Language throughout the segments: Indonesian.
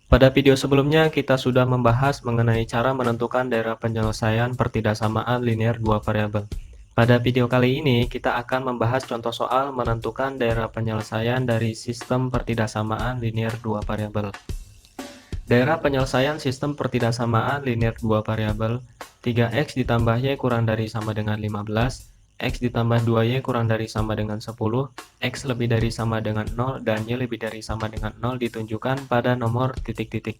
Pada video sebelumnya kita sudah membahas mengenai cara menentukan daerah penyelesaian pertidaksamaan linear dua variabel. Pada video kali ini kita akan membahas contoh soal menentukan daerah penyelesaian dari sistem pertidaksamaan linear dua variabel. Daerah penyelesaian sistem pertidaksamaan linear dua variabel 3x ditambah y kurang dari sama dengan 15, x ditambah 2y kurang dari sama dengan 10, x lebih dari sama dengan 0, dan y lebih dari sama dengan 0 ditunjukkan pada nomor titik-titik.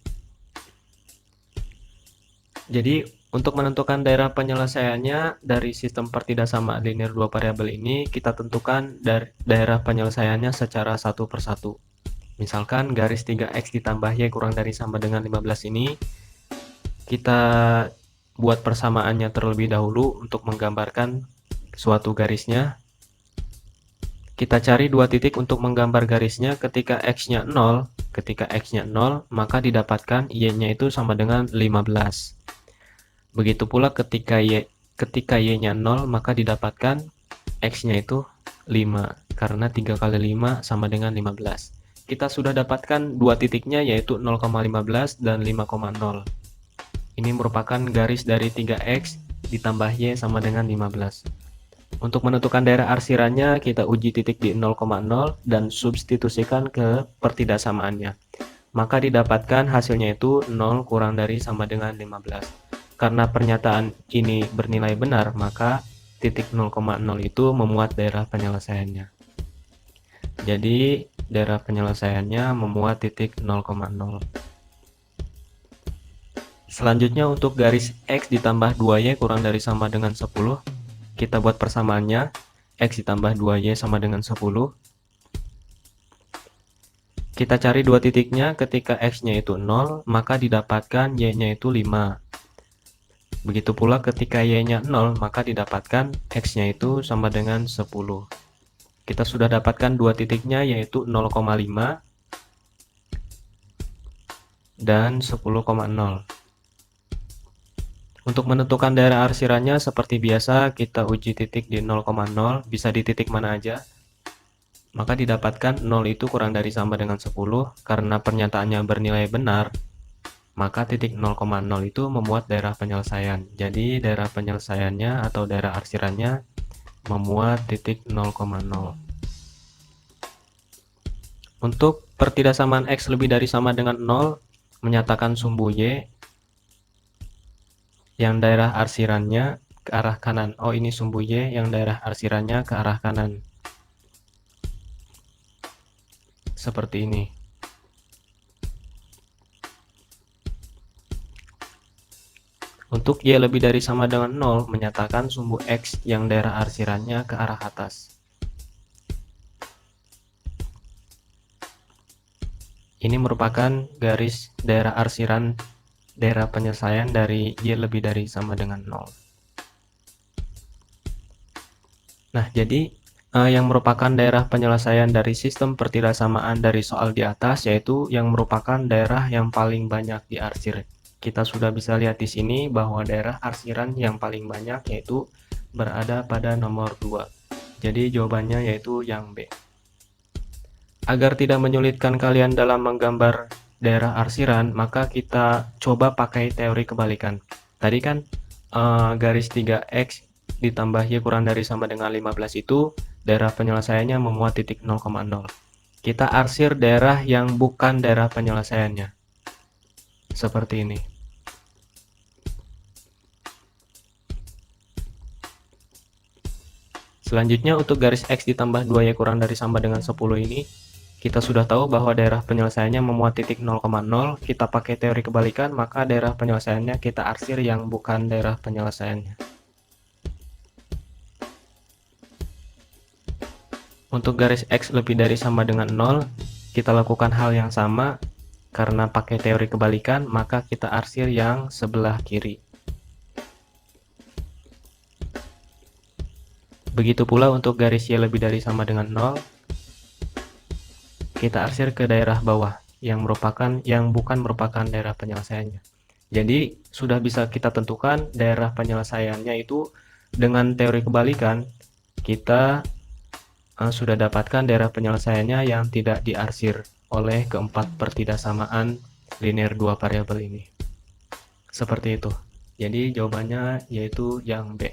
Jadi, untuk menentukan daerah penyelesaiannya dari sistem pertidaksamaan linear dua variabel ini, kita tentukan daerah penyelesaiannya secara satu persatu. Misalkan garis 3x ditambah y kurang dari sama dengan 15 ini, kita buat persamaannya terlebih dahulu untuk menggambarkan suatu garisnya. Kita cari dua titik untuk menggambar garisnya. Ketika x-nya 0, maka didapatkan y-nya itu sama dengan 15. Begitu pula ketika y-nya 0, maka didapatkan x-nya itu 5, karena 3 kali 5 sama dengan 15. Kita sudah dapatkan dua titiknya, yaitu 0,15 dan 5,0. Ini merupakan garis dari 3x ditambah y sama dengan 15. Untuk menentukan daerah arsirannya, kita uji titik di 0,0 dan substitusikan ke pertidaksamaannya. Maka didapatkan hasilnya itu 0 kurang dari sama dengan 15. Karena pernyataan ini bernilai benar, maka titik 0,0 itu memuat daerah penyelesaiannya. Jadi, daerah penyelesaiannya memuat titik 0,0. Selanjutnya untuk garis x ditambah 2y kurang dari sama dengan 10, kita buat persamaannya. X ditambah 2y sama dengan 10. Kita cari dua titiknya. Ketika x-nya itu 0, maka didapatkan y-nya itu 5. Begitu pula ketika y-nya 0, maka didapatkan x-nya itu sama dengan 10. Kita sudah dapatkan dua titiknya, yaitu 0,5 dan 10,0. Untuk menentukan daerah arsirannya, seperti biasa kita uji titik di 0,0, bisa di titik mana aja. Maka didapatkan 0 itu kurang dari sama dengan 10, karena pernyataannya bernilai benar, maka titik 0,0 itu memuat daerah penyelesaian. Jadi daerah penyelesaiannya atau daerah arsirannya memuat titik 0,0. Untuk pertidaksamaan x lebih dari sama dengan 0, menyatakan sumbu y yang daerah arsirannya ke arah kanan. Oh, ini sumbu y yang daerah arsirannya ke arah kanan. Seperti ini. Untuk y lebih dari sama dengan 0, menyatakan sumbu x yang daerah arsirannya ke arah atas. Ini merupakan garis daerah arsiran daerah penyelesaian dari y lebih dari sama dengan 0. Nah, jadi yang merupakan daerah penyelesaian dari sistem pertidaksamaan dari soal di atas, yaitu yang merupakan daerah yang paling banyak diarsir. Kita sudah bisa lihat di sini bahwa daerah arsiran yang paling banyak yaitu berada pada nomor 2. Jadi jawabannya yaitu yang B. Agar tidak menyulitkan kalian dalam menggambar daerah arsiran, maka kita coba pakai teori kebalikan. Tadi kan garis 3x ditambah y kurang dari sama dengan 15 itu daerah penyelesaiannya memuat titik 0,0. Kita arsir daerah yang bukan daerah penyelesaiannya. Seperti ini. Selanjutnya untuk garis x ditambah 2y kurang dari sama dengan 10 ini, kita sudah tahu bahwa daerah penyelesaiannya memuat titik 0,0. Kita pakai teori kebalikan, maka daerah penyelesaiannya kita arsir yang bukan daerah penyelesaiannya. Untuk garis x lebih dari sama dengan 0, kita lakukan hal yang sama. Karena pakai teori kebalikan, maka kita arsir yang sebelah kiri. Begitu pula untuk garis y lebih dari sama dengan 0, kita arsir ke daerah bawah yang bukan merupakan daerah penyelesaiannya. Jadi sudah bisa kita tentukan daerah penyelesaiannya itu dengan teori kebalikan. Kita sudah dapatkan daerah penyelesaiannya yang tidak diarsir oleh keempat pertidaksamaan linear dua variabel ini. Seperti itu. Jadi jawabannya yaitu yang B.